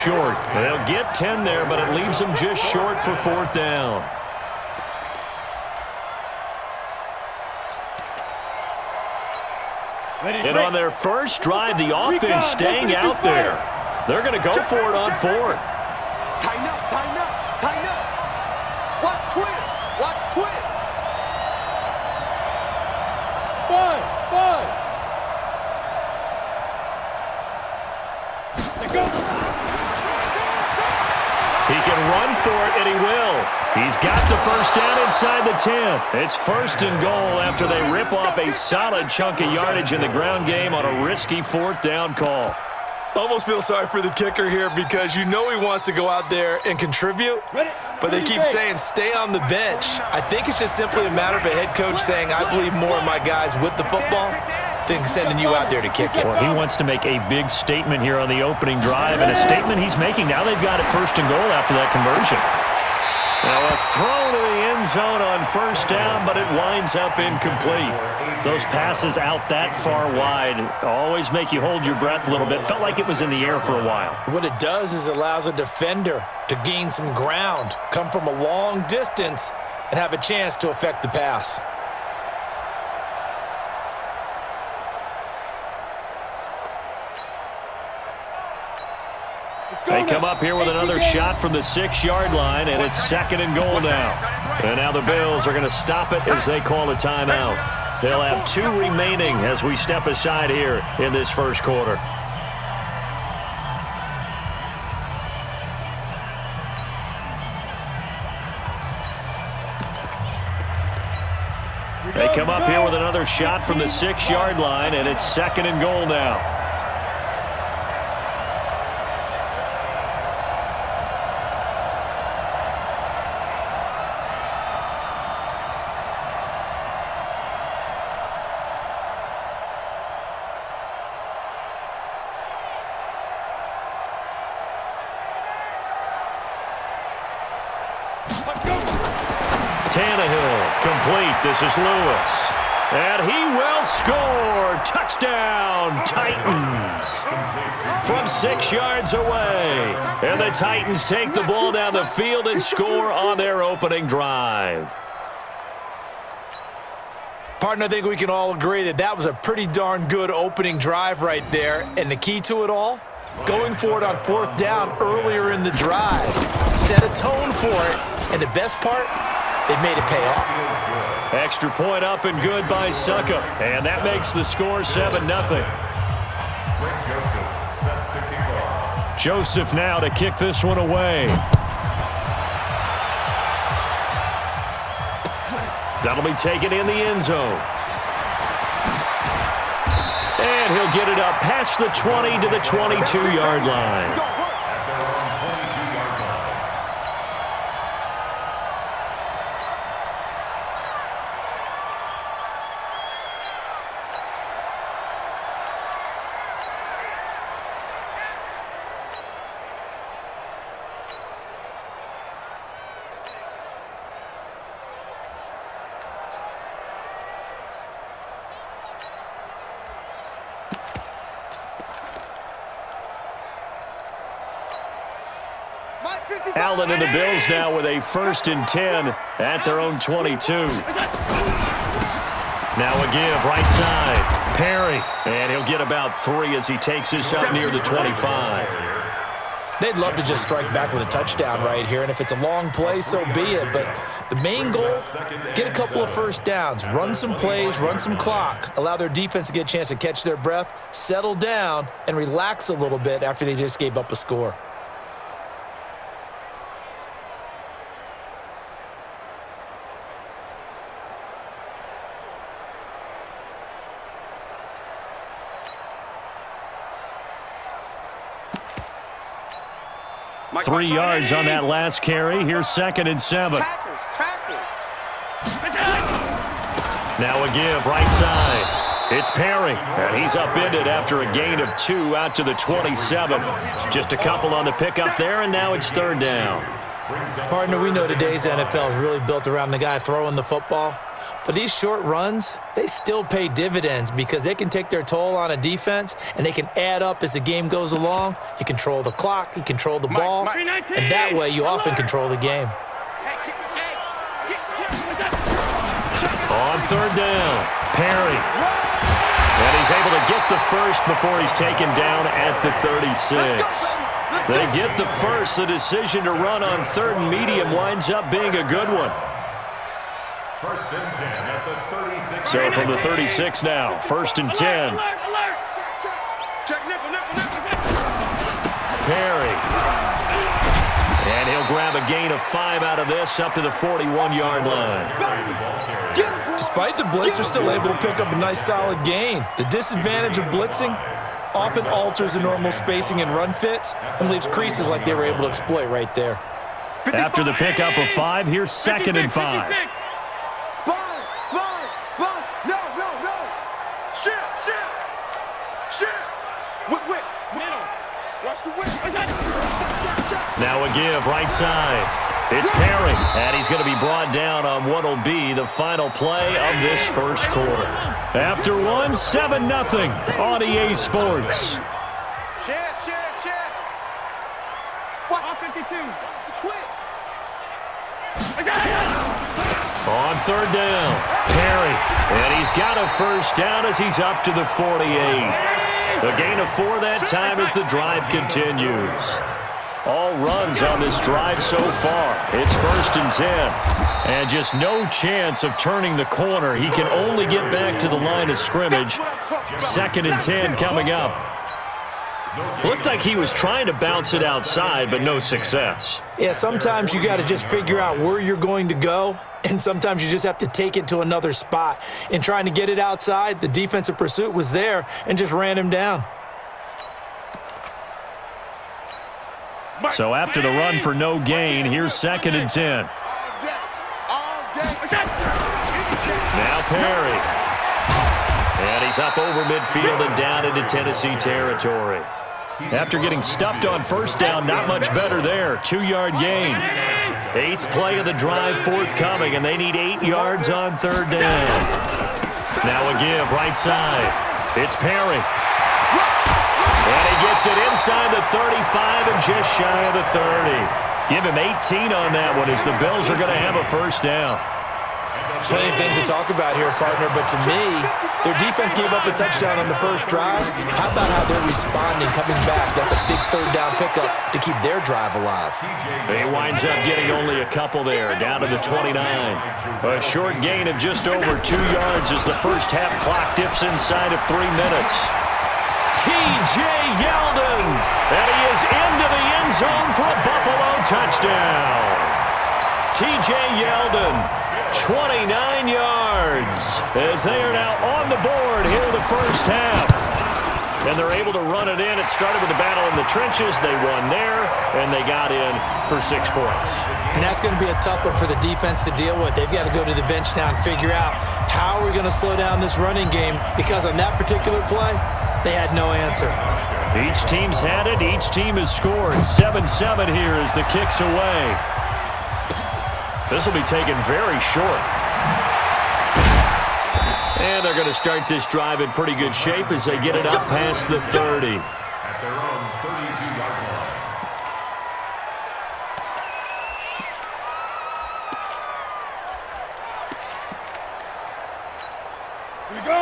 Short. They'll get 10 there, but it leaves them just short for 4th down. And on their first drive, the offense staying out there. They're going to go for it on 4th. Tighten up, tighten up, tighten up. Watch twins, watch twins. 5. He can run for it, and he will. He's got the first down inside the 10. It's 1st and goal after they rip off a solid chunk of yardage in the ground game on a risky 4th down call. Almost feel sorry for the kicker here because you know he wants to go out there and contribute, but they keep saying stay on the bench. I think it's just simply a matter of a head coach saying I believe more in my guys with the football than sending you out there to kick it. Well, he wants to make a big statement here on the opening drive, and a statement he's making. Now they've got it 1st and goal after that conversion. Now a throw to the end zone on 1st down, but it winds up incomplete. Those passes out that far wide always make you hold your breath a little bit. Felt like it was in the air for a while. What it does is allows a defender to gain some ground, come from a long distance, and have a chance to affect the pass. They come up here with another shot from the 6-yard line, and it's 2nd and goal now. And now the Bills are going to stop it as they call a timeout. They'll have 2 remaining as we step aside here in this first quarter. They come up here with another shot from the 6-yard line, and it's 2nd and goal now. This is Lewis, and he will score. Touchdown, Titans, from 6 yards away. And the Titans take the ball down the field and score on their opening drive. Partner, I think we can all agree that that was a pretty darn good opening drive right there. And the key to it all, going for it on 4th down earlier in the drive. Set a tone for it, and the best part, they made it pay off. Extra point up and good by Suckup. And that makes the score 7-0. Joseph now to kick this one away. That'll be taken in the end zone. And he'll get it up past the 20 to the 22-yard line. Allen and the Bills now with a 1st and 10 at their own 22. Now a give right side. Perry. And he'll get about 3 as he takes this up near the 25. They'd love to just strike back with a touchdown right here, and if it's a long play, so be it. But the main goal, get a couple of 1st downs, run some plays, run some clock, allow their defense to get a chance to catch their breath, settle down, and relax a little bit after they just gave up a score. Three yards on that last carry. Here's 2nd and 7. Now a give right side. It's Perry, and he's upended after a gain of 2 out to the 27. Just a couple on the pickup there, and now it's 3rd down. Partner, we know today's NFL is really built around the guy throwing the football. But these short runs, they still pay dividends because they can take their toll on a defense, and they can add up as the game goes along. You control the clock, you control the ball, and that way you often control the game. On third down, Perry. And he's able to get the first before he's taken down at the 36. They get the first. The decision to run on third and medium winds up being a good one. First and 10 at the 36. So from the 36 now, first and 10. Perry. And he'll grab a gain of 5 out of this up to the 41-yard line. Despite the blitz, they're still able to pick up a nice solid gain. The disadvantage of blitzing often alters the normal spacing and run fits and leaves creases like they were able to exploit right there. After the pickup of 5, here's second and 5. No. Shit. Whip. Middle. Watch the whip. Now a give, right side. It's Perry, and he's going to be brought down on what will be the final play of this first quarter. After one, 7-0 on EA Sports. Chef. What? All 52. The Twins. On third down, Perry, and he's got a first down as he's up to the 48. The gain of 4 that time as the drive continues. All runs on this drive so far. It's first and 10. And just no chance of turning the corner. He can only get back to the line of scrimmage. Second and 10 coming up. Looked like he was trying to bounce it outside, but no success. Yeah, sometimes you got to just figure out where you're going to go, and sometimes you just have to take it to another spot. In trying to get it outside, the defensive pursuit was there and just ran him down. So after the run for no gain, here's second and 10. Now Perry. And he's up over midfield and down into Tennessee territory. After getting stuffed on first down, not much better there. 2-yard gain. 8th play of the drive forthcoming, and they need 8 yards on third down. Now a give, right side. It's Perry. And he gets it inside the 35 and just shy of the 30. Give him 18 on that one as the Bills are going to have a first down. Plenty of things to talk about here, partner, but to me, their defense gave up a touchdown on the first drive. How about how they're responding, coming back? That's a big third down pickup to keep their drive alive. He winds up getting only a couple there, down to the 29. A short gain of just over 2 yards as the first half clock dips inside of 3 minutes. T.J. Yeldon, and he is into the end zone for a Buffalo touchdown. T.J. Yeldon, 29 yards, as they are now on the board here in the first half. And they're able to run it in. It started with a battle in the trenches. They won there, and they got in for 6 points. And that's going to be a tough one for the defense to deal with. They've got to go to the bench now and figure out how we're going to slow down this running game, because on that particular play, they had no answer. Each team's had it. Each team has scored. 7-7 here as the kick's away. This will be taken very short. And they're going to start this drive in pretty good shape as they get it up past the 30. At their own 32-yard line.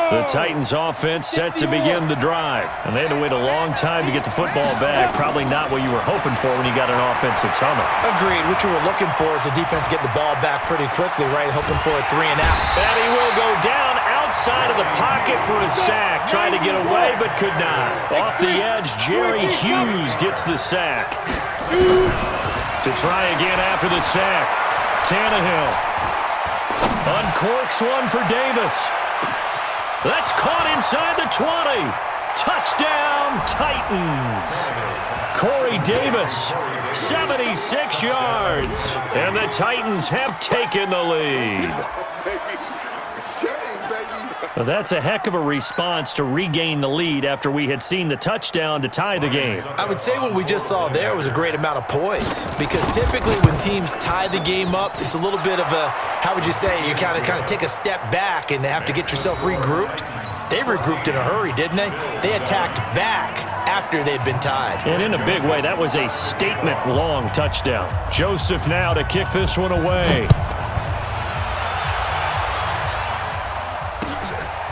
The Titans offense set to begin the drive. And they had to wait a long time to get the football back. Probably not what you were hoping for when you got an offense that's humming. Agreed. What you were looking for is the defense get the ball back pretty quickly, right? Hoping for a 3 and out. And he will go down outside of the pocket for a sack. Trying to get away, but could not. Off the edge, Jerry Hughes gets the sack. To try again after the sack, Tannehill uncorks one for Davis. That's caught inside the 20. Touchdown, Titans. Corey Davis, 76 yards. And the Titans have taken the lead. Well, that's a heck of a response to regain the lead after we had seen the touchdown to tie the game. I would say what we just saw there was a great amount of poise, because typically when teams tie the game up, it's a little bit of a, how would you say, you kind of take a step back and have to get yourself regrouped. They regrouped in a hurry, didn't they? They attacked back after they'd been tied. And in a big way, that was a statement-long touchdown. Joseph now to kick this one away.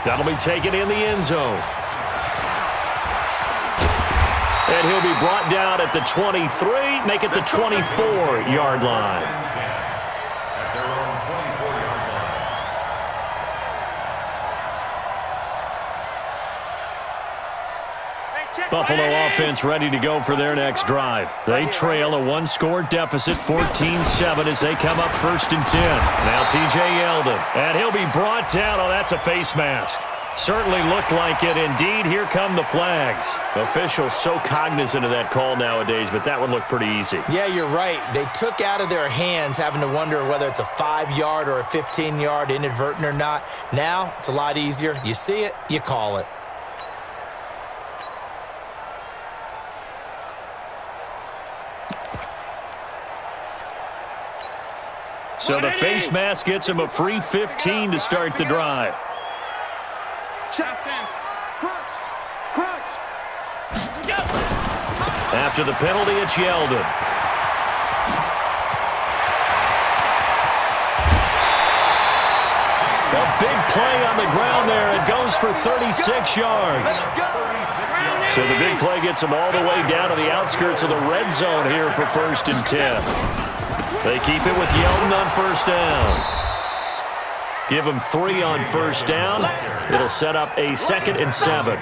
That'll be taken in the end zone. And he'll be brought down at the 23, make it the 24-yard line. Buffalo offense ready to go for their next drive. They trail a one-score deficit, 14-7, as they come up 1st and 10. Now T.J. Yeldon, and he'll be brought down. Oh, that's a face mask. Certainly looked like it. Indeed, here come the flags. Officials so cognizant of that call nowadays, but that one looked pretty easy. Yeah, you're right. They took out of their hands having to wonder whether it's a 5-yard or a 15-yard inadvertent or not. Now, it's a lot easier. You see it, you call it. So the face mask gets him a free 15 to start the drive. After the penalty, it's Yeldon. A big play on the ground there. It goes for 36 yards. So the big play gets him all the way down to the outskirts of the red zone here for 1st and 10. They keep it with Yeldon on 1st down. Give him 3 on 1st down. It'll set up a 2nd and 7.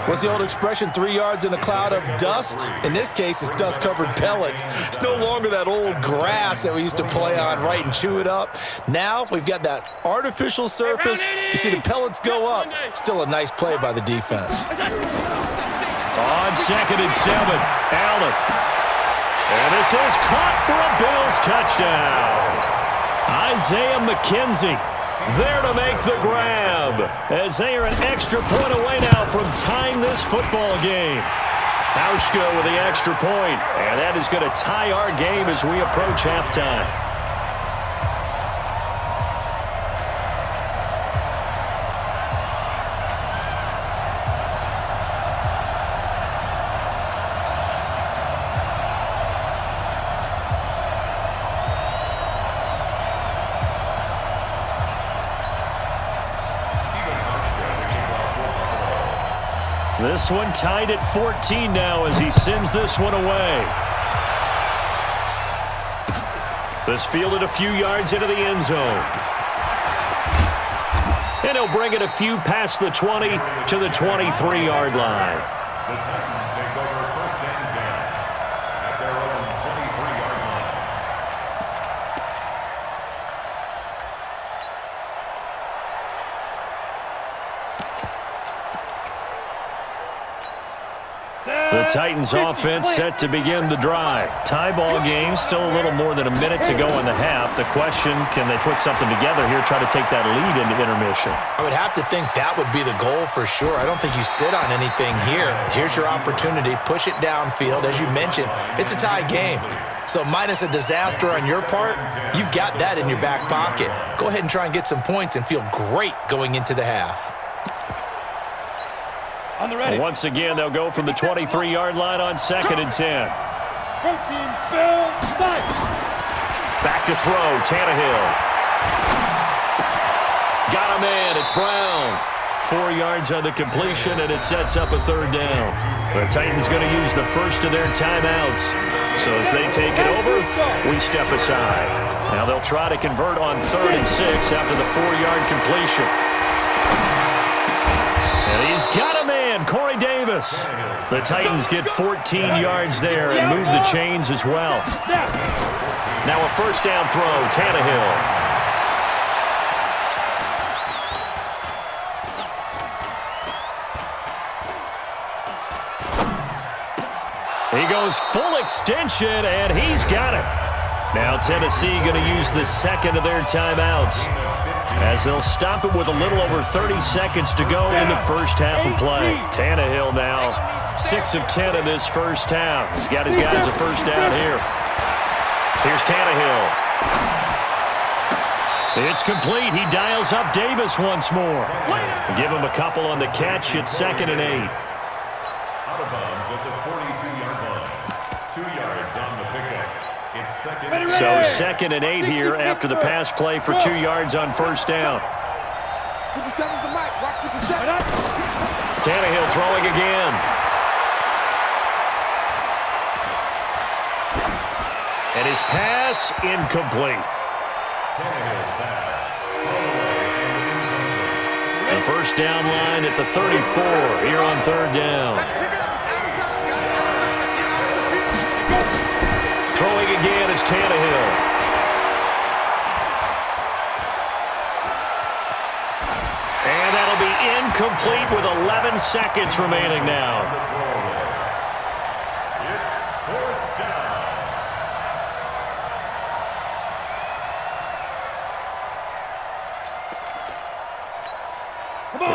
What's the old expression, 3 yards in a cloud of dust? In this case, it's dust-covered pellets. It's no longer that old grass that we used to play on, right, and chew it up. Now we've got that artificial surface. You see the pellets go up. Still a nice play by the defense. On 2nd and 7, Allen. And this is caught for a Bills touchdown. Isaiah McKenzie there to make the grab, as they are an extra point away now from tying this football game. Hauschka with the extra point, and that is going to tie our game as we approach halftime. This one tied at 14 now as he sends this one away. This fielded a few yards into the end zone. And he'll bring it a few past the 20 to the 23-yard line. The Titans take over 1st and 10 at their own 23-yard line. The Titans offense set to begin the drive. Tie ball game, still a little more than a minute to go in the half. The question, can they put something together here, try to take that lead into intermission? I would have to think that would be the goal for sure. I don't think you sit on anything here. Here's your opportunity. Push it downfield. As you mentioned, it's a tie game. So minus a disaster on your part, you've got that in your back pocket. Go ahead and try and get some points and feel great going into the half. Once again, they'll go from the 23-yard line on 2nd and 10. Back to throw, Tannehill. Got a man, it's Brown. 4 yards on the completion, and it sets up a 3rd down. The Titans going to use the first of their timeouts. So as they take it over, we step aside. Now they'll try to convert on 3rd and 6 after the 4-yard completion. And he's got a man, Corey Davis. The Titans get 14 yards there and move the chains as well. Now a 1st down throw, Tannehill. He goes full extension, and he's got it. Now Tennessee going to use the second of their timeouts as they'll stop it with a little over 30 seconds to go in the first half of play. Tannehill now 6 of 10 in this first half. He's got his guys a first down here. Here's Tannehill. It's complete. He dials up Davis once more. Give him a couple on the catch. It's 2nd and 8. Out of bounds at the 42-yard line. 2 yards on the pickup. It's 2nd and 8. So 2nd and 8 here after the pass play for 2 yards on first down. 57's the mic. Watch 57. Tannehill throwing again. And his pass incomplete. Tannehill's pass. The first down line at the 34 here on 3rd down. Throwing again is Tannehill. And that'll be incomplete with 11 seconds remaining now.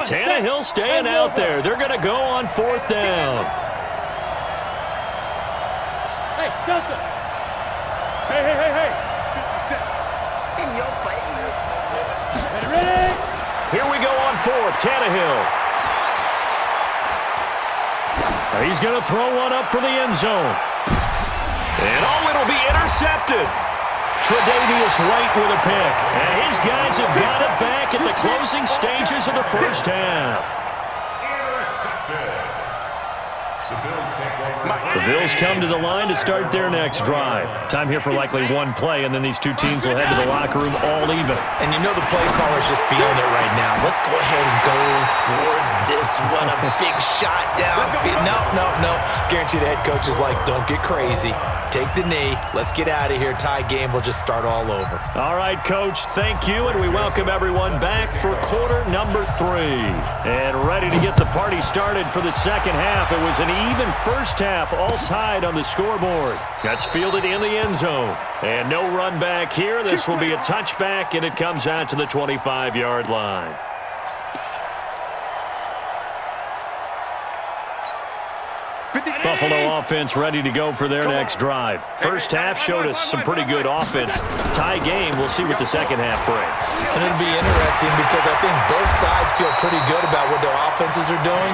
Tannehill staying out there. They're going to go on 4th down. Hey, Delta. Hey. In your face. Ready? Here we go on 4th. Tannehill. He's going to throw one up for the end zone. And it'll be intercepted. Tre'Davious White with a pick. And his guys have got it back at the closing stages of the first half. The Bills come to the line to start their next drive. Time here for likely one play, and then these two teams will head to the locker room all even. And you know the play caller's just feeling it right now. Let's go ahead and go for this one. A big shot down. No. Guaranteed the head coach is like, don't get crazy. Take the knee. Let's get out of here. Tie game. We'll just start all over. All right, Coach, thank you, and we welcome everyone back for quarter number 3. And ready to get the party started for the second half. It was an even first half, all tied on the scoreboard. That's fielded in the end zone. And no run back here. This will be a touchback, and it comes out to the 25-yard line. Buffalo offense ready to go for their next drive. First half showed us some pretty good offense. Tie game, we'll see what the second half brings. And it'll be interesting because I think both sides feel pretty good about what their offenses are doing.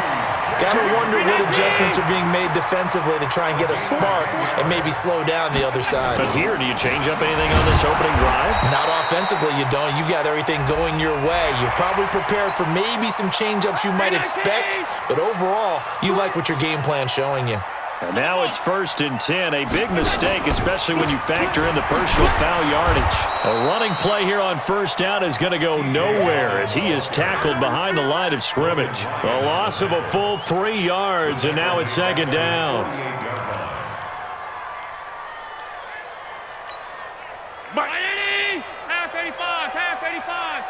Got to wonder what adjustments are being made defensively to try and get a spark and maybe slow down the other side. But here, do you change up anything on this opening drive? Not offensively, you don't. You got everything going your way. You've probably prepared for maybe some change-ups you might expect, but overall, you like what your game plan's showing you. And now it's 1st and 10. A big mistake, especially when you factor in the personal foul yardage. A running play here on first down is going to go nowhere as he is tackled behind the line of scrimmage. A loss of a full 3 yards, and now it's 2nd down. Half 85.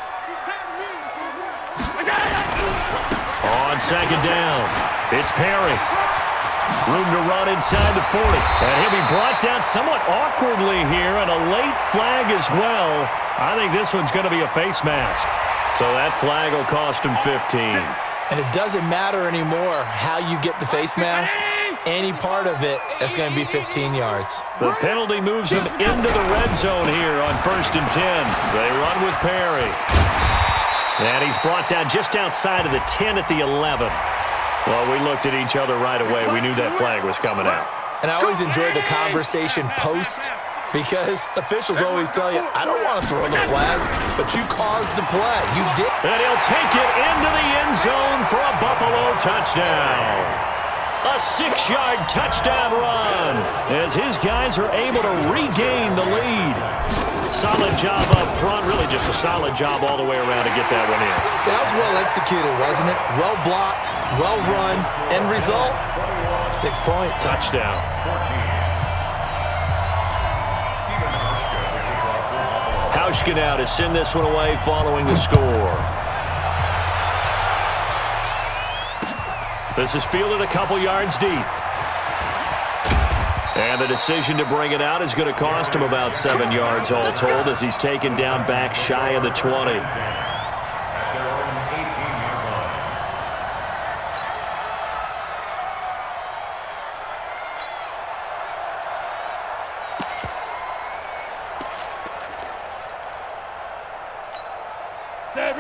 On 2nd down, it's Perry. Room to run inside the 40. And he'll be brought down somewhat awkwardly here, and a late flag as well. I think this one's going to be a face mask. So that flag will cost him 15. And it doesn't matter anymore how you get the face mask. Any part of it is going to be 15 yards. The penalty moves him into the red zone here on 1st and 10. They run with Perry. And he's brought down just outside of the 10 at the 11. Well, we looked at each other right away. We knew that flag was coming out. And I always enjoy the conversation post because officials always tell you, I don't want to throw the flag, but you caused the play. You did. And he'll take it into the end zone for a Buffalo touchdown. A 6-yard touchdown run as his guys are able to regain the lead. Solid job up front, really just a solid job all the way around to get that one in. That was well executed, wasn't it? Well blocked, well run. End result, 6 points. Touchdown. Hauschka now to send this one away following the score. This is fielded a couple yards deep. And the decision to bring it out is going to cost him about 7 yards all told as he's taken down back shy of the 20. At their own 18-yard line.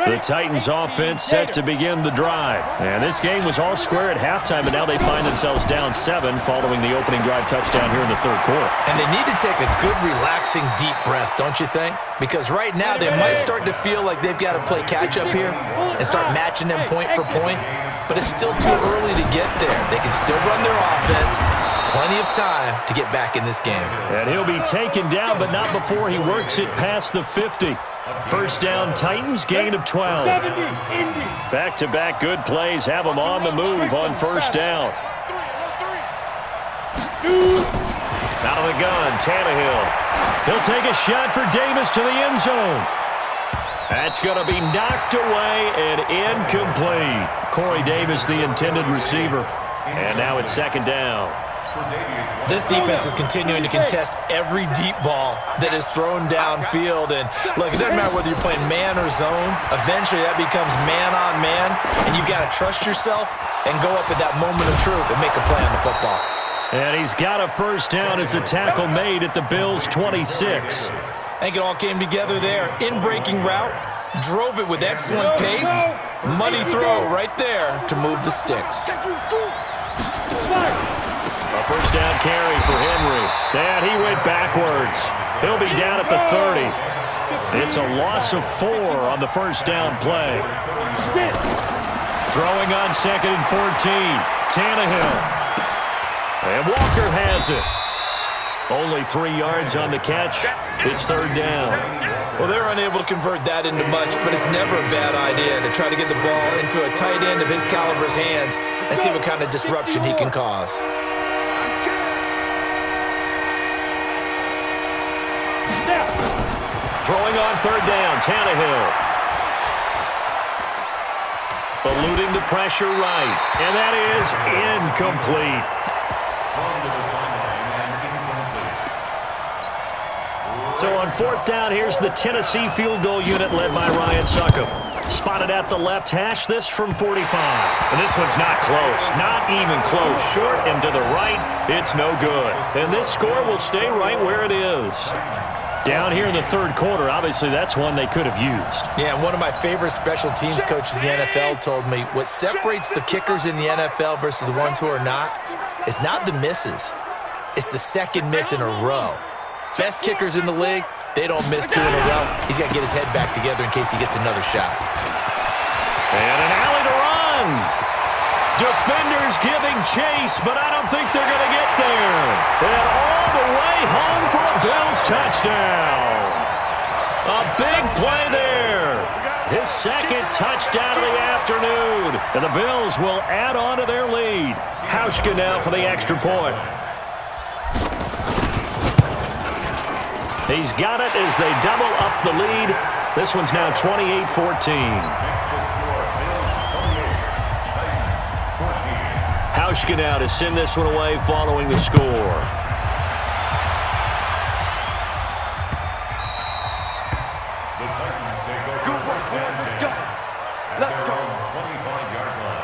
The Titans offense set to begin the drive. And this game was all square at halftime, and now they find themselves down 7 following the opening drive touchdown here in the third quarter. And they need to take a good, relaxing, deep breath, don't you think? Because right now they might start to feel like they've got to play catch-up here and start matching them point for point. But it's still too early to get there. They can still run their offense. Plenty of time to get back in this game. And he'll be taken down, but not before he works it past the 50. First down, Titans, gain of 12. Back-to-back good plays have them on the move on first down. Out of the gun, Tannehill. He'll take a shot for Davis to the end zone. That's going to be knocked away and incomplete. Corey Davis, the intended receiver. And now it's second down. This defense is continuing to contest every deep ball that is thrown downfield. And look, it doesn't matter whether you're playing man or zone. Eventually that becomes man on man, and you've got to trust yourself and go up at that moment of truth and make a play on the football. And he's got a first down as a tackle made at the Bills' 26. I think it all came together there. In-breaking route, drove it with excellent pace. Money throw right there to move the sticks. A first down carry for Henry. And he went backwards. He'll be down at the 30. It's a loss of 4 on the first down play. Throwing on second and 14. Tannehill. And Walker has it. Only 3 yards on the catch. It's third down. Well, they're unable to convert that into much, but it's never a bad idea to try to get the ball into a tight end of his caliber's hands and see what kind of disruption he can cause. Throwing on third down, Tannehill. Eluding the pressure right. And that is incomplete. So on fourth down, here's the Tennessee field goal unit led by Ryan Succop. Spotted at the left hash, this from 45. And this one's not close, not even close. Short and to the right, it's no good. And this score will stay right where it is. Down here in the third quarter, obviously that's one they could have used. Yeah, one of my favorite special teams coaches in the NFL told me what separates the kickers in the NFL versus the ones who are not is not the misses. It's the second miss in a row. Best kickers in the league, they don't miss 2 in a row. He's got to get his head back together in case he gets another shot. And an alley to run. Defenders giving chase, but I don't think they're going to get there. And all the way home for a Bills touchdown. A big play there. His second touchdown of the afternoon. And the Bills will add on to their lead. Hauschka now for the extra point. He's got it as they double up the lead. This one's now 28-14. Hauschka now to send this one away following the score. The Titans take over first down. Let's go. 25-yard line.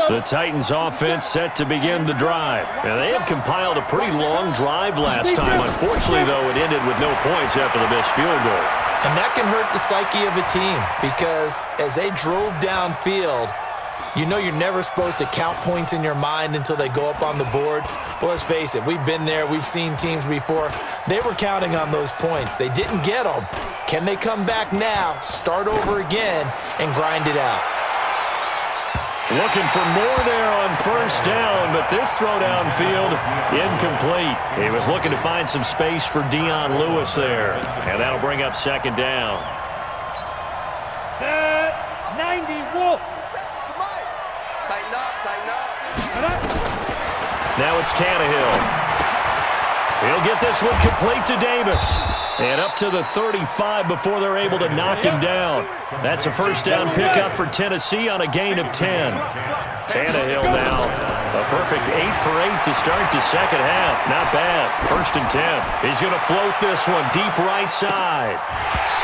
The Titans offense set to begin the drive. And they had compiled a pretty long drive last time. Unfortunately, though, it ended with no points after the missed field goal. And that can hurt the psyche of a team because as they drove downfield, you know you're never supposed to count points in your mind until they go up on the board. But let's face it, we've been there. We've seen teams before. They were counting on those points. They didn't get them. Can they come back now, start over again, and grind it out? Looking for more there on first down, but this throw downfield, incomplete. He was looking to find some space for Dion Lewis there, and that'll bring up second down. Set 90, Wolf. Tighten up, tighten up. Now it's Tannehill. He'll get this one complete to Davis. And up to the 35 before they're able to knock him down. That's a first down pickup for Tennessee on a gain of 10. Tannehill now. A perfect 8 for 8 to start the second half. Not bad. First and 10. He's going to float this one deep right side.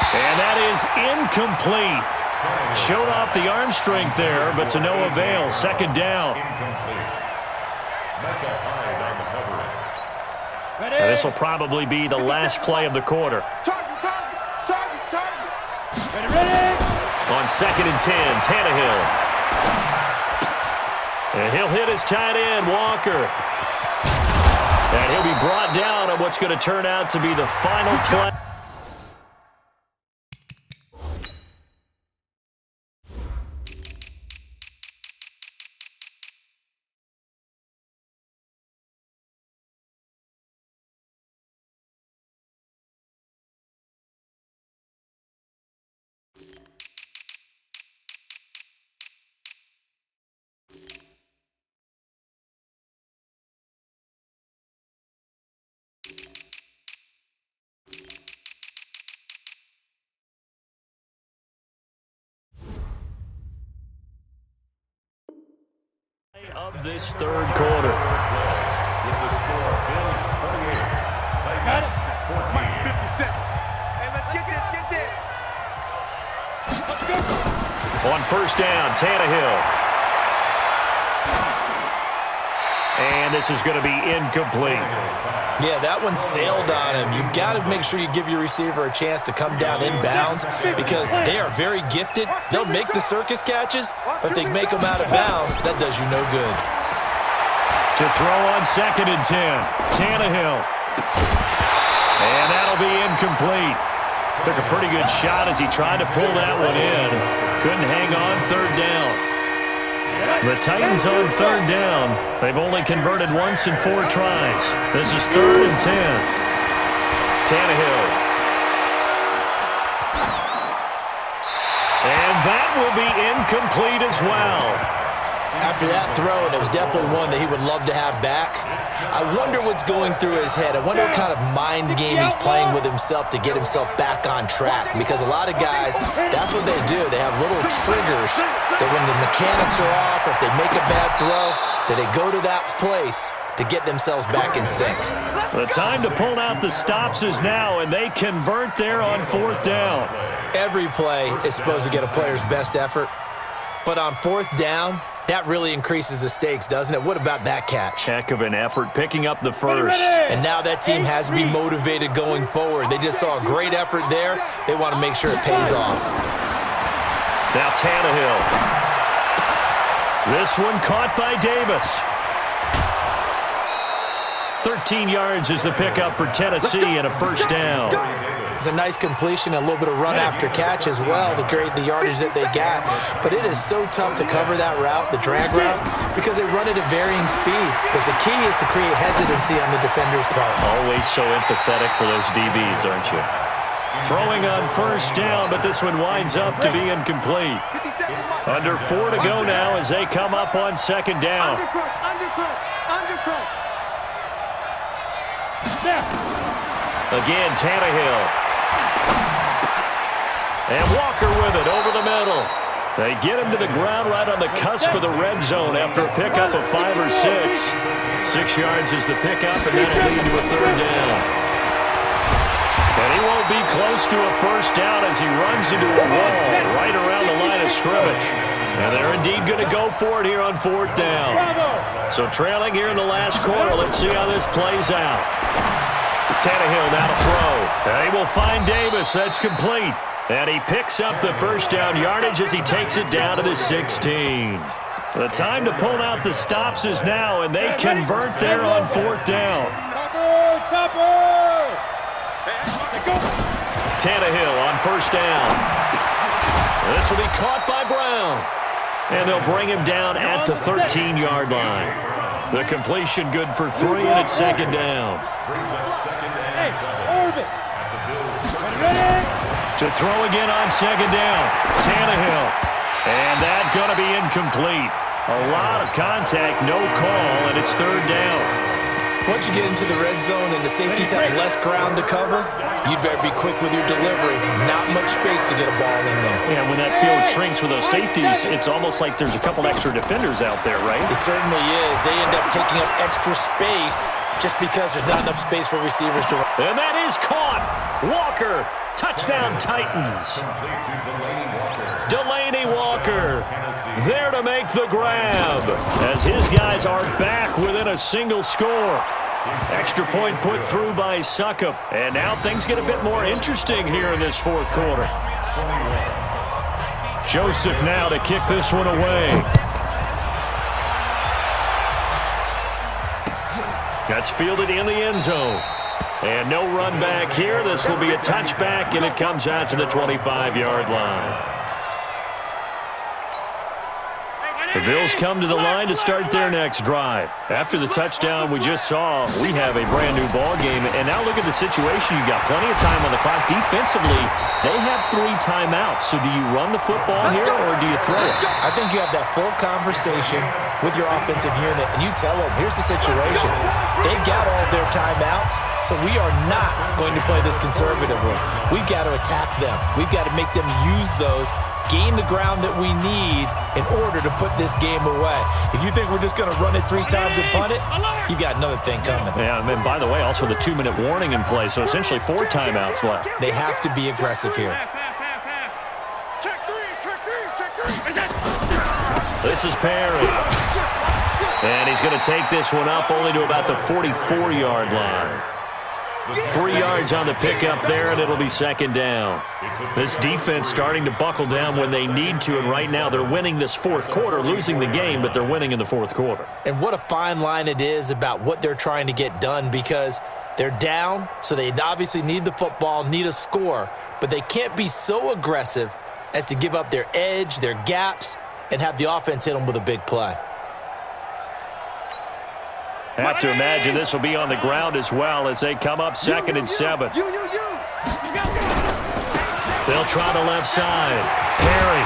And that is incomplete. Showed off the arm strength there, but to no avail. Second down. This will probably be the last play of the quarter. On second and 10, Tannehill. And he'll hit his tight end, Walker. And he'll be brought down on what's going to turn out to be the final play. Of this third quarter. With the score, Bills 48, Titans 14. 57. Hey, let's get this. On first down, Tannehill. And this is going to be incomplete. Yeah, that one sailed on him. You've got to make sure you give your receiver a chance to come down inbounds because they are very gifted. They'll make the circus catches, but they make them out of bounds. That does you no good. To throw on second and 10, Tannehill. And that'll be incomplete. Took a pretty good shot as he tried to pull that one in. Couldn't hang on third down. The Titans on third down. They've only converted once in 4 tries. This is third and 10. Tannehill. And that will be incomplete as well. After that throw, and it was definitely one that he would love to have back. I wonder what's going through his head. I wonder what kind of mind game he's playing with himself to get himself back on track. Because a lot of guys, that's what they do. They have little triggers that when the mechanics are off, or if they make a bad throw, that they go to that place to get themselves back in sync. The time to pull out the stops is now, and they convert there on fourth down. Every play is supposed to get a player's best effort. But on fourth down, that really increases the stakes, doesn't it? What about that catch? Heck of an effort picking up the first. And now that team has to be motivated going forward. They just saw a great effort there. They want to make sure it pays off. Now Tannehill. This one caught by Davis. 13 yards is the pickup for Tennessee and a first down. It's a nice completion, a little bit of run after catch as well to create the yardage that they got. But it is so tough to cover that route, the drag route, because they run it at varying speeds. Because the key is to create hesitancy on the defender's part. Always so empathetic for those DBs, aren't you? Throwing on first down, but this one winds up to be incomplete. Under 4 to go now as they come up on second down. Again, Tannehill. And Walker with it over the middle. They get him to the ground right on the cusp of the red zone after a pickup of 5 or 6. 6 yards is the pickup, and that'll lead to a third down. And he won't be close to a first down as he runs into a wall right around the line of scrimmage. And they're indeed going to go for it here on fourth down. So trailing here in the last quarter, let's see how this plays out. Tannehill now to throw. And he will find Davis. That's complete. And he picks up the first down yardage as he takes it down to the 16. The time to pull out the stops is now, and they convert there on fourth down. Tannehill on first down. This will be caught by Brown. And they'll bring him down at the 13-yard line. The completion good for 3, and it's second down. To throw again on second down. Tannehill. And that's going to be incomplete. A lot of contact, no call, and it's third down. Once you get into the red zone and the safeties have less ground to cover, you'd better be quick with your delivery. Not much space to get a ball in there. Yeah, when that field shrinks with those safeties, it's almost like there's a couple extra defenders out there, right? It certainly is. They end up taking up extra space just because there's not enough space for receivers to run. And that is caught. Walker, touchdown Titans. Delaney Walker there to make the grab as his guys are back within a single score. Extra point put through by Succop. And now things get a bit more interesting here in this fourth quarter. Joseph now to kick this one away. That's fielded in the end zone. And no run back here. This will be a touchback, and it comes out to the 25-yard line. The Bills come to the line to start their next drive. After the touchdown we just saw, we have a brand-new ball game. And now look at the situation. You've got plenty of time on the clock. Defensively, they have 3 timeouts. So do you run the football here, or do you throw it? I think you have that full conversation with your offensive unit, and you tell them, here's the situation. They've got all their timeouts, so we are not going to play this conservatively. We've got to attack them. We've got to make them use those, gain the ground that we need in order to put this game away. If you think we're just going to run it 3 times and punt it, you've got another thing coming. Yeah, and by the way, also the 2-minute warning in play, so essentially 4 timeouts left. They have to be aggressive here. This is Perry. And he's going to take this one up only to about the 44-yard line. 3 yards on the pickup there, and it'll be second down. This defense starting to buckle down when they need to, and right now they're winning this fourth quarter, losing the game, but they're winning in the fourth quarter. And what a fine line it is about what they're trying to get done, because they're down, so they obviously need the football, need a score, but they can't be so aggressive as to give up their edge, their gaps, and have the offense hit them with a big play. Have to imagine this will be on the ground as well as they come up 2nd and 7. They'll try the left side. Perry.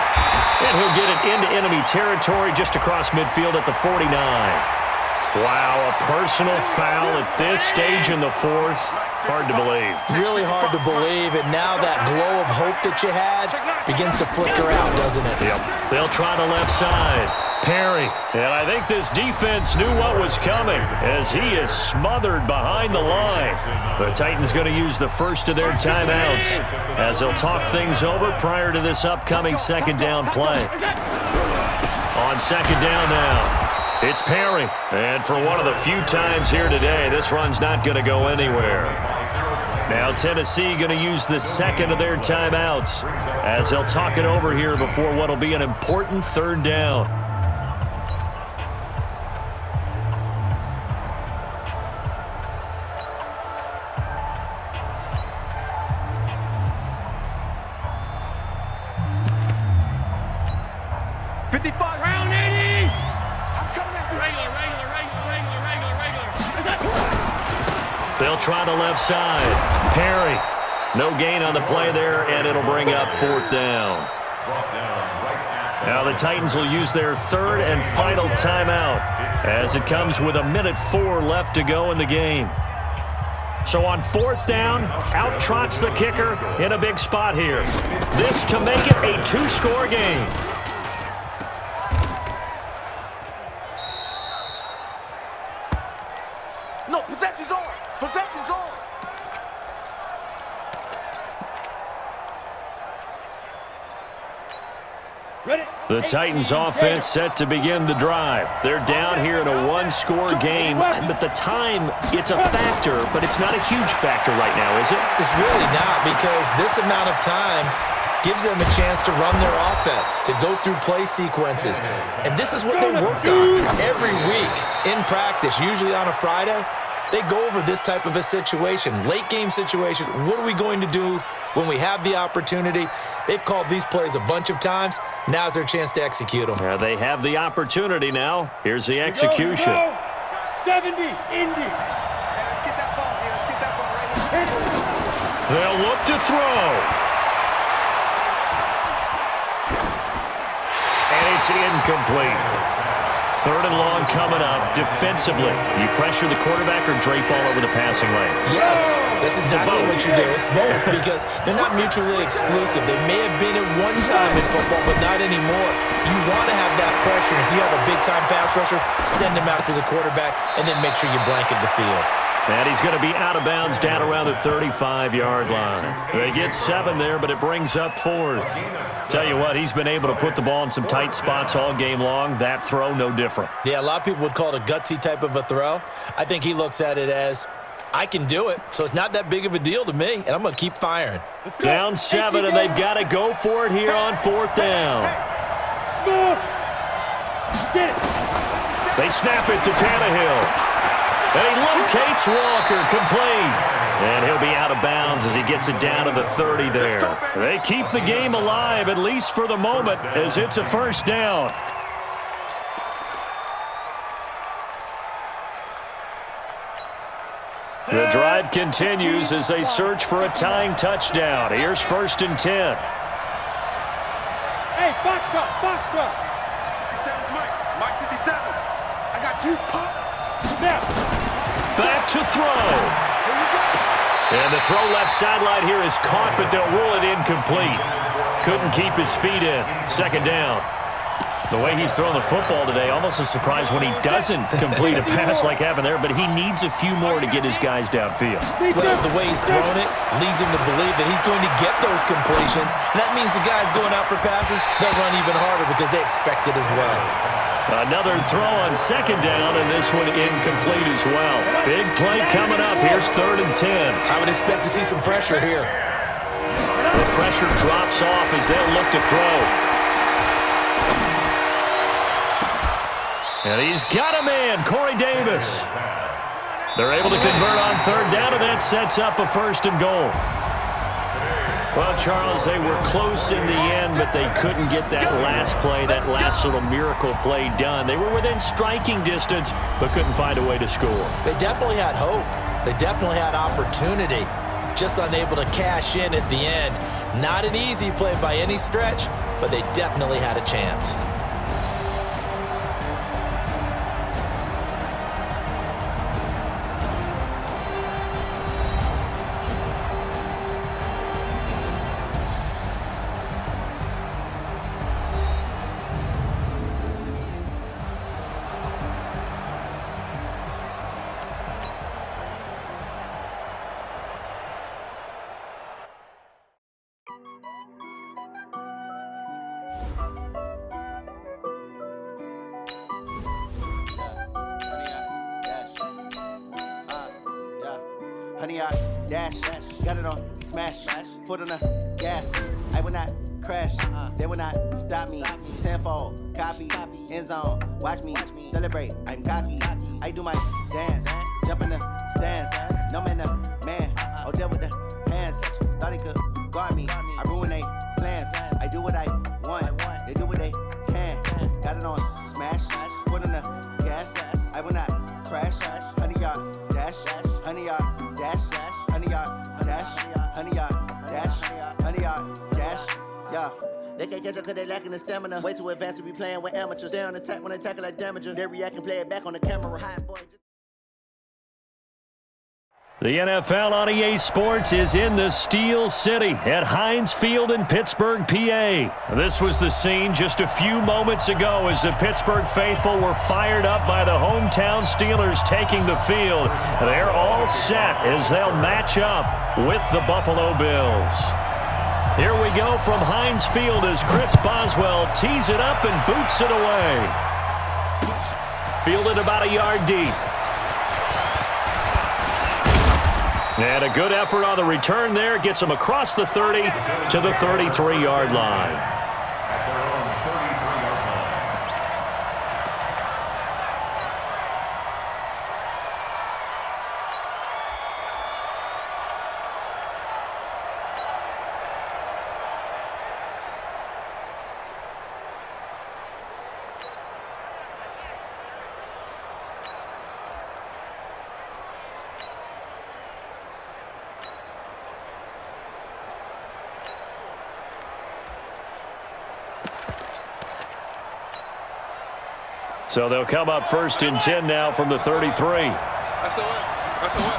And he'll get it into enemy territory just across midfield at the 49. Wow, a personal foul at this stage in the fourth. Hard to believe. Really hard to believe, and now that glow of hope that you had begins to flicker out, doesn't it? Yep. They'll try the left side. Perry. And I think this defense knew what was coming as he is smothered behind the line. The Titans going to use the first of their timeouts as they'll talk things over prior to this upcoming second down play. On second down now, it's Perry. And for one of the few times here today, this run's not going to go anywhere. Now Tennessee going to use the second of their timeouts as they'll talk it over here before what will be an important third down. They'll try the left side. Perry. No gain on the play there, and it'll bring up 4th down. Now the Titans will use their third and final timeout as it comes with 1:04 left to go in the game. So on 4th down, out trots the kicker in a big spot here. This to make it a 2-score game. No, possession's on. Possession's on. The Titans offense set to begin the drive. They're down here in a 1-score game, but the time, it's a factor, but it's not a huge factor right now, is it? It's really not, because this amount of time gives them a chance to run their offense, to go through play sequences. And this is what they work on every week in practice, usually on a Friday. They go over this type of a situation, late game situation. What are we going to do when we have the opportunity? They've called these plays a bunch of times. Now's their chance to execute them. Yeah, they have the opportunity now. Here's the execution. Here we go. 70, Indy. Let's get that ball here. Let's get that ball right here. They'll look to throw. And it's incomplete. 3rd and long coming up. Defensively, you pressure the quarterback or drape all over the passing lane? Yes, that's exactly what you do. It's both because they're not mutually exclusive. They may have been at one time in football, but not anymore. You want to have that pressure. If you have a big-time pass rusher, send him after the quarterback, and then make sure you blanket the field. And he's going to be out of bounds down around the 35-yard line. They get 7 there, but it brings up 4th. Tell you what, he's been able to put the ball in some tight spots all game long. That throw, no different. Yeah, a lot of people would call it a gutsy type of a throw. I think he looks at it as, I can do it, so it's not that big of a deal to me, and I'm going to keep firing. Down 7, and they've got to go for it here on 4th down. They snap it to Tannehill. And he locates Walker, complete. And he'll be out of bounds as he gets it down to the 30 there. They keep the game alive, at least for the moment, as it's a 1st down. The drive continues as they search for a tying touchdown. Here's 1st and 10. Hey, box truck, box truck. 57 Mike 57. I got you, Pop. Now. Back to throw. And the throw left sideline here is caught, but they'll rule it incomplete. Couldn't keep his feet in. 2nd down. The way he's throwing the football today, almost a surprise when he doesn't complete a pass like happened there, but he needs a few more to get his guys downfield. Well, the way he's throwing it leads him to believe that he's going to get those completions. And that means the guys going out for passes, they'll run even harder because they expect it as well. Another throw on 2nd down, and this one incomplete as well. Big play coming up. Here's 3rd and 10. I would expect to see some pressure here. The pressure drops off as they'll look to throw. And he's got a man, Corey Davis. They're able to convert on 3rd down, and that sets up a 1st and goal. Well, Charles, they were close in the end, but they couldn't get that last play, that last little miracle play done. They were within striking distance, but couldn't find a way to score. They definitely had hope. They definitely had opportunity. Just unable to cash in at the end. Not an easy play by any stretch, but they definitely had a chance. Honey, I dash, got it on smash, foot on the gas. I will not crash, they will not stop me. Tenfold, copy, end zone, watch me celebrate. I'm cocky, I do my dance, jump in the stands. No man, the man, oh, deal with the hands. Thought he could guard me, I ruin they plans. I do what I want, they do what they can. Got it on smash, foot on the gas. I will not crash, honey, y'all dash, honey, y'all dash, honey, y'all dash, honey, y'all dash, honey, y'all dash, yeah. They can't catch up cause they lacking the stamina. Way too advanced to be playing with amateurs. Stay on attack when they tackle like damager. They react and play it back on the camera. Hot boy. The NFL on EA Sports is in the Steel City at Heinz Field in Pittsburgh, PA. This was the scene just a few moments ago as the Pittsburgh faithful were fired up by the hometown Steelers taking the field. They're all set as they'll match up with the Buffalo Bills. Here we go from Heinz Field as Chris Boswell tees it up and boots it away. Fielded about a yard deep. And a good effort on the return there. Gets him across the 30 to the 33-yard line. So they'll come up 1st and 10 now from the 33. That's the win. That's the win.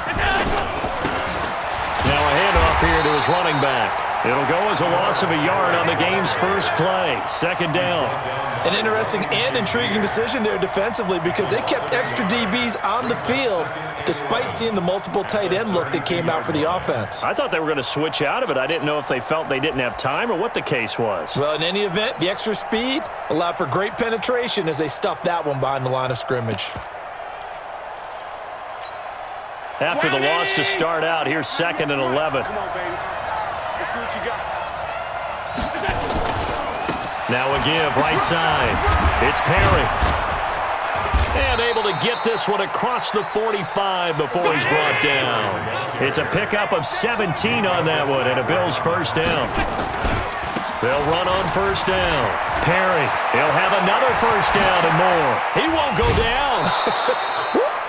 Now a handoff here to his running back. It'll go as a loss of a yard on the game's first play. 2nd down. An interesting and intriguing decision there defensively because they kept extra DBs on the field despite seeing the multiple tight end look that came out for the offense. I thought they were going to switch out of it. I didn't know if they felt they didn't have time or what the case was. Well, in any event, the extra speed allowed for great penetration as they stuffed that one behind the line of scrimmage. After the loss to start out, here's 2nd and 11. Come on, baby. Let's see what you got. Now a give, right side. It's Perry. And able to get this one across the 45 before he's brought down. It's a pickup of 17 on that one and a Bills 1st down. They'll run on 1st down. Perry, he'll have another 1st down and more. He won't go down.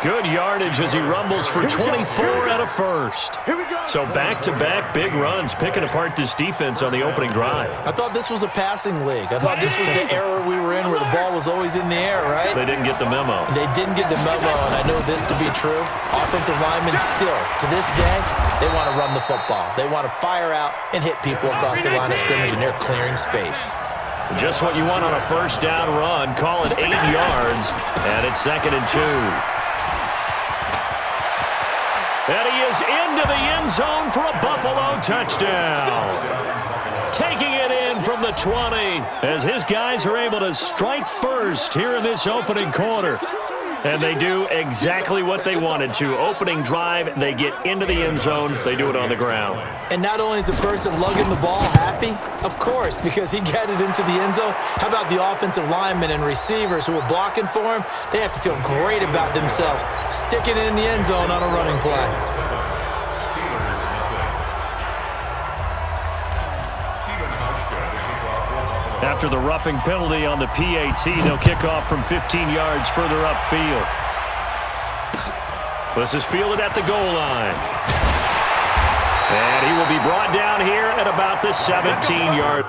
Good yardage as he rumbles for 24 and a 1st. So back-to-back big runs, picking apart this defense on the opening drive. I thought this was a passing league. I thought this was the era we were in where the ball was always in the air, right? They didn't get the memo. They didn't get the memo, and I know this to be true. Offensive linemen still, to this day, they want to run the football. They want to fire out and hit people across the line of scrimmage, and they're clearing space. Just what you want on a 1st down run. Call it 8 yards, and it's 2nd and 2. And he is into the end zone for a Buffalo touchdown. Taking it in from the 20 as his guys are able to strike first here in this opening quarter. And they do exactly what they wanted to. Opening drive, they get into the end zone. They do it on the ground. And not only is the person lugging the ball happy, of course, because he got it into the end zone. How about the offensive linemen and receivers who are blocking for him? They have to feel great about themselves, sticking it in the end zone on a running play. After the roughing penalty on the PAT, they'll kick off from 15 yards further upfield. This is fielded at the goal line. And he will be brought down here at about the 17-yard.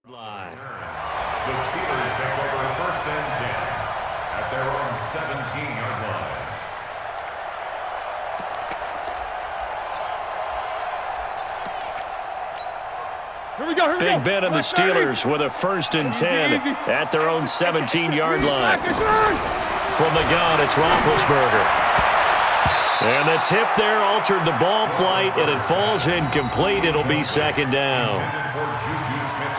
Line. The Steelers take over 1st and 10 at their own 17-yard line. Here we go. Big Ben and the Steelers with a 1st and 10 at their own 17-yard line. From the gun, it's Roethlisberger. And the tip there altered the ball flight, and it falls incomplete. It'll be 2nd down.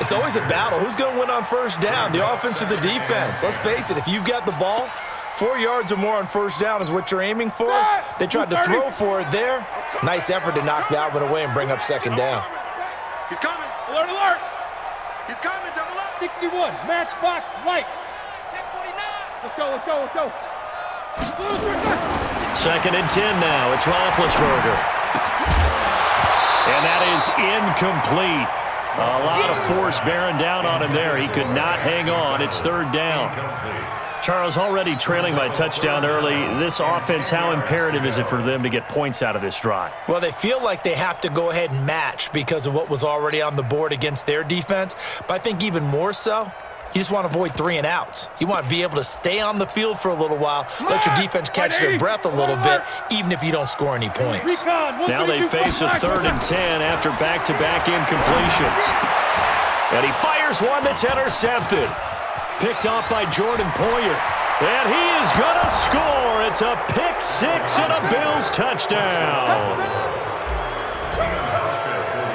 It's always a battle. Who's going to win on 1st down, the offense or the defense? Let's face it, if you've got the ball, 4 yards or more on 1st down is what you're aiming for. They tried to throw for it there. Nice effort to knock that one away and bring up 2nd down. He's coming. Alert, alert. He's coming. Double up. 61. Matchbox lights. Check 49. Let's go, let's go, let's go. 2nd and 10 now. It's Roethlisberger. And that is incomplete. A lot of force bearing down on him there. He could not hang on. It's 3rd down. Charles, already trailing by touchdown early. This offense, how imperative is it for them to get points out of this drive? Well, they feel like they have to go ahead and match because of what was already on the board against their defense. But I think even more so, you just want to avoid 3 and outs. You want to be able to stay on the field for a little while, let your defense catch their breath a little bit, even if you don't score any points. Now they face a 3rd and 10 after back-to-back incompletions. And he fires one that's intercepted. Picked off by Jordan Poyer. And he is going to score. It's a pick 6 and a Bills touchdown.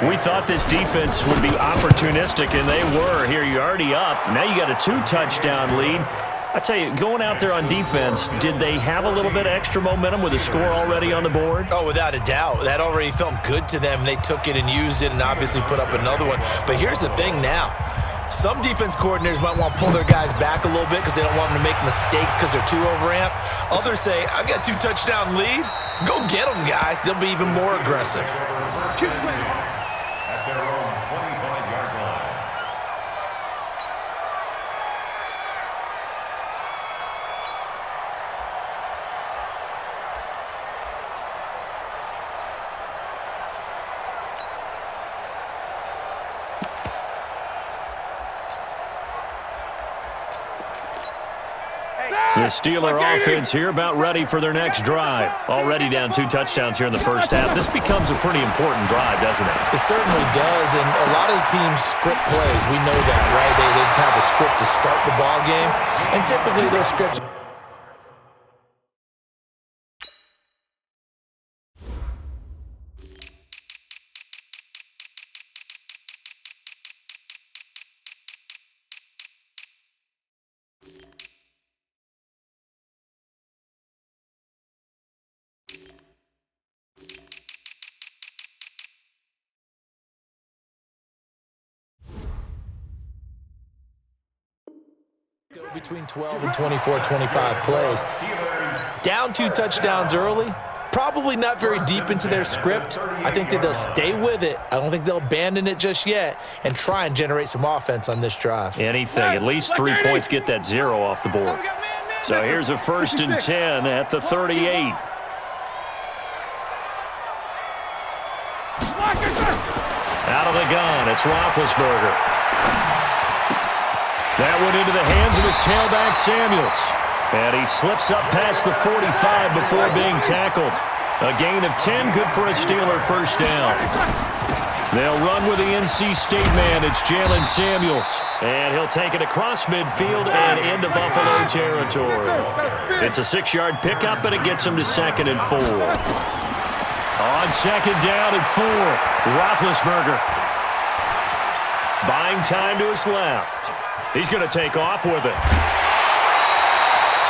We thought this defense would be opportunistic, and they were. Here, you're already up. Now you got a 2-touchdown lead. I tell you, going out there on defense, did they have a little bit of extra momentum with a score already on the board? Oh, without a doubt. That already felt good to them. They took it and used it and obviously put up another one. But here's the thing now. Some defense coordinators might want to pull their guys back a little bit because they don't want them to make mistakes because they're too overamped. Others say, I've got 2-touchdown lead. Go get them, guys. They'll be even more aggressive. At their own 25-yard line. The Steeler offense here about ready for their next drive. Already down 2 touchdowns here in the first half. This becomes a pretty important drive, doesn't it? It certainly does, and a lot of the teams script plays. We know that, right? They have a script to start the ball game, and typically those scripts... go between 12 and 24, 25 plays. Down 2 touchdowns early, probably not very deep into their script. I think that they'll stay with it. I don't think they'll abandon it just yet and try and generate some offense on this drive. Anything. At least 3 points get that 0 off the board. So here's a 1st and 10 at the 38. Out of the gun, it's Roethlisberger. That went into the hands of his tailback, Samuels. And he slips up past the 45 before being tackled. A gain of 10, good for a Steeler first down. They'll run with the NC State man. It's Jalen Samuels. And he'll take it across midfield and into Buffalo territory. It's a 6-yard pickup, and it gets him to 2nd and 4. On 2nd down and 4, Roethlisberger. Buying time to his left. He's going to take off with it.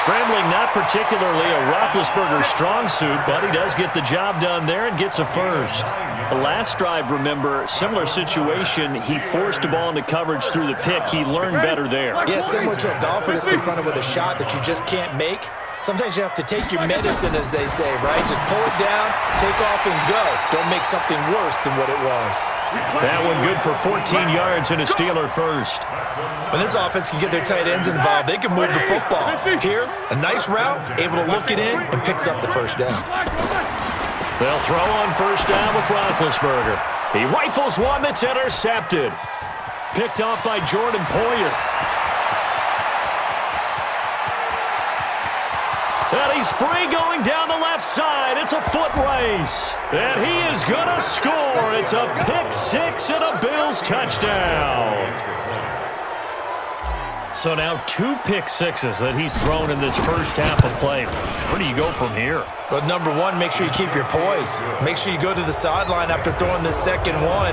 Scrambling, not particularly a Roethlisberger strong suit, but he does get the job done there and gets a first. The last drive, remember, similar situation. He forced a ball into coverage through the pick. He learned better there. Yeah, similar to a golfer that's confronted with a shot that you just can't make. Sometimes you have to take your medicine, as they say, right? Just pull it down, take off, and go. Don't make something worse than what it was. That one good for 14 yards and a Steeler first. When this offense can get their tight ends involved, they can move the football. Here, a nice route, able to look it in, and picks up the first down. They'll throw on first down with Roethlisberger. He rifles one that's intercepted. Picked off by Jordan Poyer. And he's free going down the left side. It's a foot race. And he is going to score. It's a pick 6 and a Bills touchdown. So now 2 pick sixes that he's thrown in this first half of play. Where do you go from here? But number one, make sure you keep your poise. Make sure you go to the sideline after throwing this second one,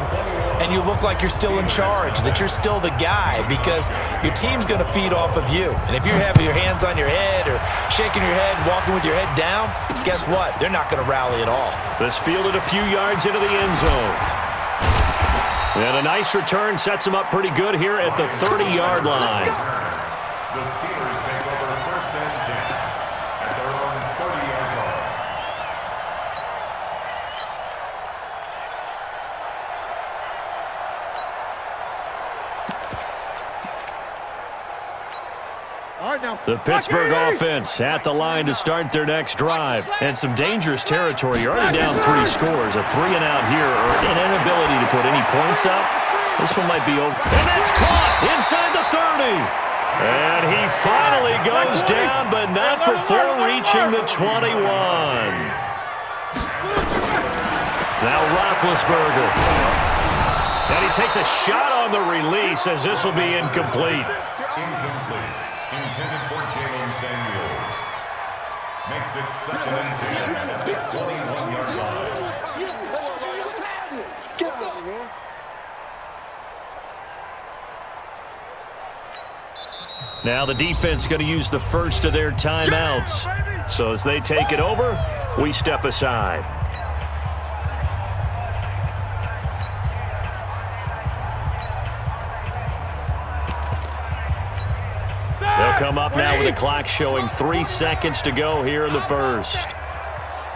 and you look like you're still in charge, that you're still the guy, because your team's going to feed off of you. And if you're having your hands on your head or shaking your head and walking with your head down, guess what? They're not going to rally at all. This fielded a few yards into the end zone. And a nice return sets him up pretty good here at the 30-yard line. The Steelers take over 1st and 10 at their own 30-yard line. The Pittsburgh offense at the line to start their next drive. And some dangerous territory. You're already down 3 scores. A 3-and-out here, or an inability to put any points up. This one might be over. And that's caught inside the 30. And he finally goes down, but not before reaching the 21. Now Roethlisberger. And he takes a shot on the release as this will be incomplete. Incomplete. Intended for Jalen Samuels. Makes it 2nd and 10 at the 21-yard line. Get out of here. Now the defense going to use the first of their timeouts. So as they take it over, we step aside. come up now with the clock showing 3 seconds to go here in the first.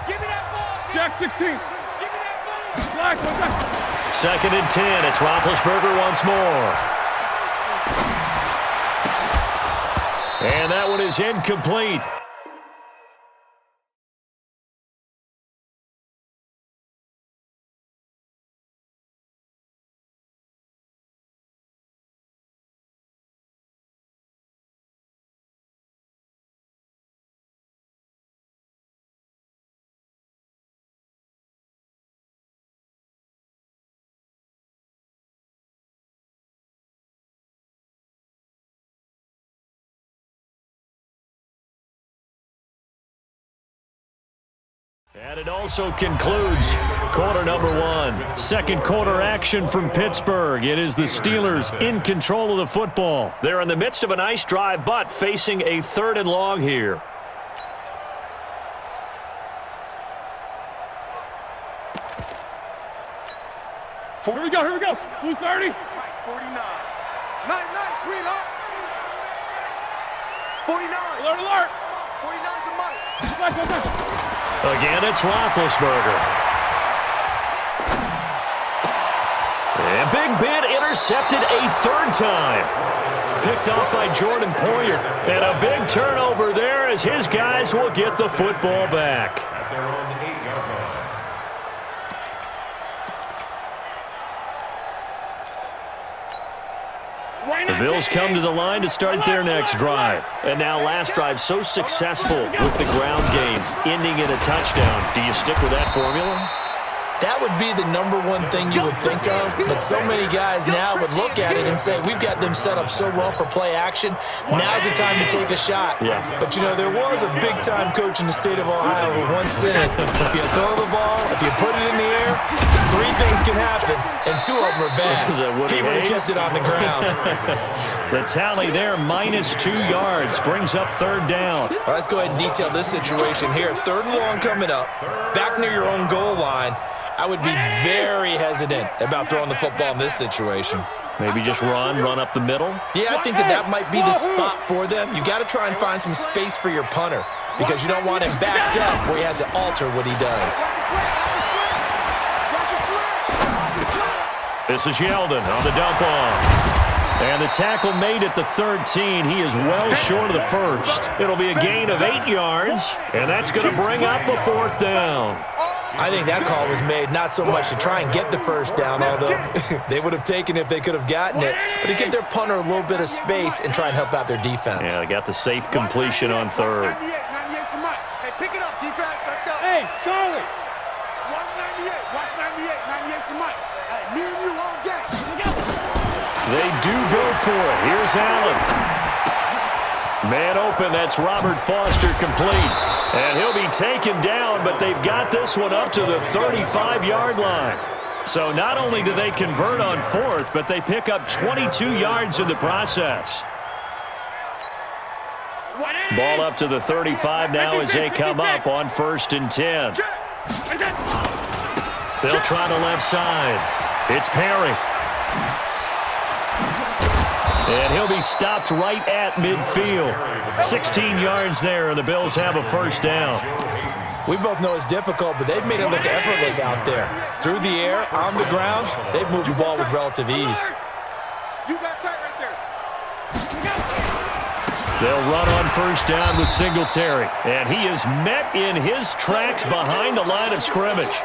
Give me that ball. Jack 16. Give me that ball. Second and 10. It's Roethlisberger once more. And that one is incomplete. And it also concludes quarter number one. Second quarter action from Pittsburgh. It is the Steelers in control of the football. They're in the midst of a nice drive, but facing a 3rd and long here. Here we go. 230. 49. Night, sweetheart. 49. Alert. 49's the money. Again, it's Roethlisberger. And Big Ben intercepted a 3rd time. Picked off by Jordan Poyer. And a big turnover there as his guys will get the football back. At their own 8-yard line. The Bills come to the line to start their next drive. And now last drive so successful with the ground game, ending in a touchdown. Do you stick with that formula? That would be the number one thing you would think of, but so many guys now would look at it and say, we've got them set up so well for play action, now's the time to take a shot. Yeah. But, you know, there was a big-time coach in the state of Ohio who once said, if you throw the ball, if you put it in the air, 3 things can happen, and 2 of them are bad. He would have kept it on the ground. The tally there, -2 yards, brings up 3rd down. Well, let's go ahead and detail this situation here. 3rd and long coming up, back near your own goal line. I would be very hesitant about throwing the football in this situation. Maybe just run up the middle. Yeah, I think that might be the spot for them. You got to try and find some space for your punter because you don't want him backed up where he has to alter what he does. This is Yeldon on the dump off. And the tackle made at the 13. He is well short of the first. It'll be a gain of 8 yards, and that's going to bring up a 4th down. I think that call was made not so much to try and get the first down, although they would have taken it if they could have gotten it, but to give their punter a little bit of space and try and help out their defense. Yeah, they got the safe completion on 3rd. 98 for Mike. Hey, pick it up, defense. Let's go. Hey, Charlie. 198. Watch 98. 98 for Mike. Hey, me and you all game. They do go for it. Here's Allen. Man open, that's Robert Foster complete. And he'll be taken down, but they've got this one up to the 35-yard line. So not only do they convert on 4th, but they pick up 22 yards in the process. Ball up to the 35 now as they come up on 1st and 10. They'll try the left side. It's Perry. And he'll be stopped right at midfield. 16 yards there, and the Bills have a 1st down. We both know it's difficult, but they've made it look effortless out there. Through the air, on the ground, they've moved the ball with relative ease. You got tight right there. They'll run on 1st down with Singletary. And he is met in his tracks behind the line of scrimmage.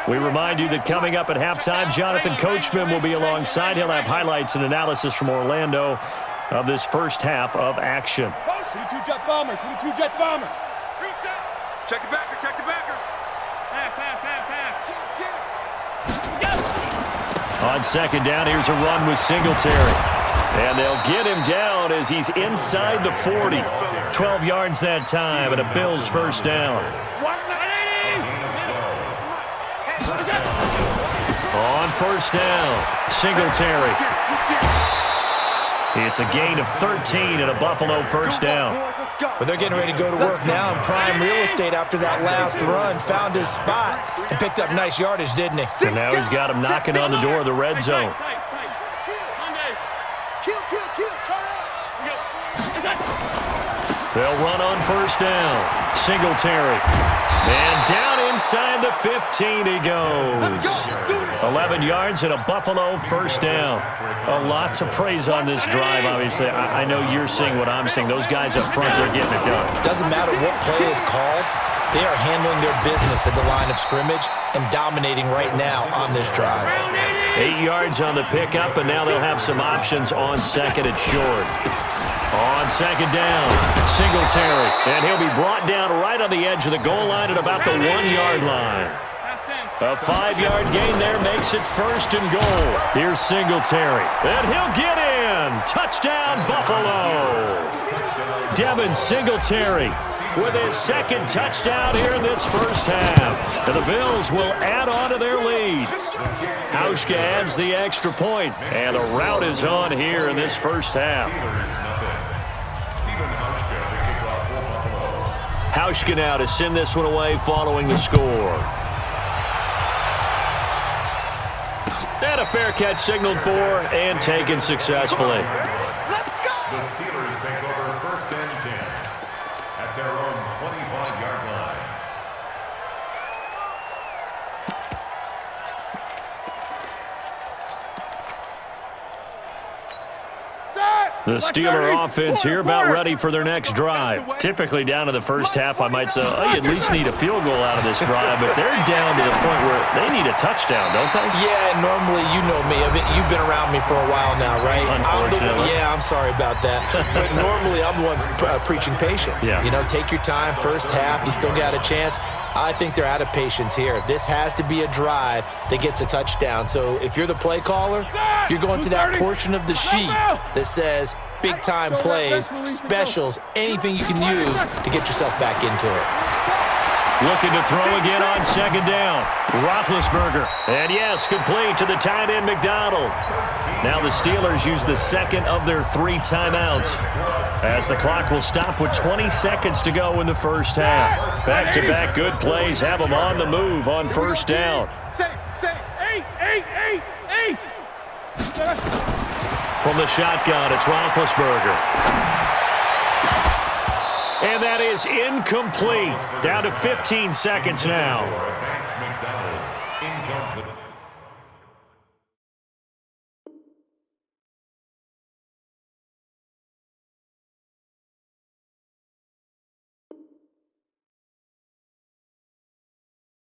We remind you that coming up at halftime, Jonathan Coachman will be alongside. He'll have highlights and analysis from Orlando of this first half of action. 22 jet bomber. 22 jet bomber. Reset. Check the backer. Check the backer. Pass. On 2nd down, here's a run with Singletary. And they'll get him down as he's inside the 40. 12 yards that time, and a Bills 1st down. On 1st down, Singletary. It's a gain of 13 and a Buffalo 1st down. But they're getting ready to go to work now in prime real estate after that last run. Found his spot and picked up nice yardage, didn't he? And now he's got him knocking on the door of the red zone. They'll run on first down. Singletary. And down inside the 15 he goes. 11 yards and a Buffalo first down. A lot to praise on this drive, obviously. I know you're seeing what I'm seeing. Those guys up front, they're getting it done. Doesn't matter what play is called. They are handling their business at the line of scrimmage and dominating right now on this drive. 8 yards on the pickup, and now they'll have some options on second and short. On second down, Singletary. And he'll be brought down right on the edge of the goal line at about the 1 yard line. A 5-yard gain there makes it first and goal. Here's Singletary. And he'll get in. Touchdown, Buffalo. Devin Singletary with his second touchdown here in this first half. And the Bills will add on to their lead. Hauschka adds the extra point, and the rout is on here in this first half. Hauschka now to send this one away following the score. And a fair catch signaled for and taken successfully. The Steelers take over first and 10 at their own 25-yard line. The Steeler offense here about ready for their next drive. Typically down to the first half, I might say, oh, you at least need a field goal out of this drive, but they're down to the point where they need a touchdown, don't they? Yeah, normally, you know me. You've been around me for a while now, right? Unfortunately. I'm sorry about that. But normally, I'm the one preaching patience. Yeah. You know, take your time. First half, you still got a chance. I think they're out of patience here. This has to be a drive that gets a touchdown. So if you're the play caller, you're going to that portion of the sheet that says big-time plays, specials, anything you can use to get yourself back into it. Looking to throw again on second down. Roethlisberger. And yes, complete to the tight end McDonald. Now the Steelers use the second of their 3 timeouts, as the clock will stop with 20 seconds to go in the first half. Back-to-back good plays have them on the move on first down. Eight. From the shotgun, it's Roethlisberger. And that is incomplete. Down to 15 seconds now.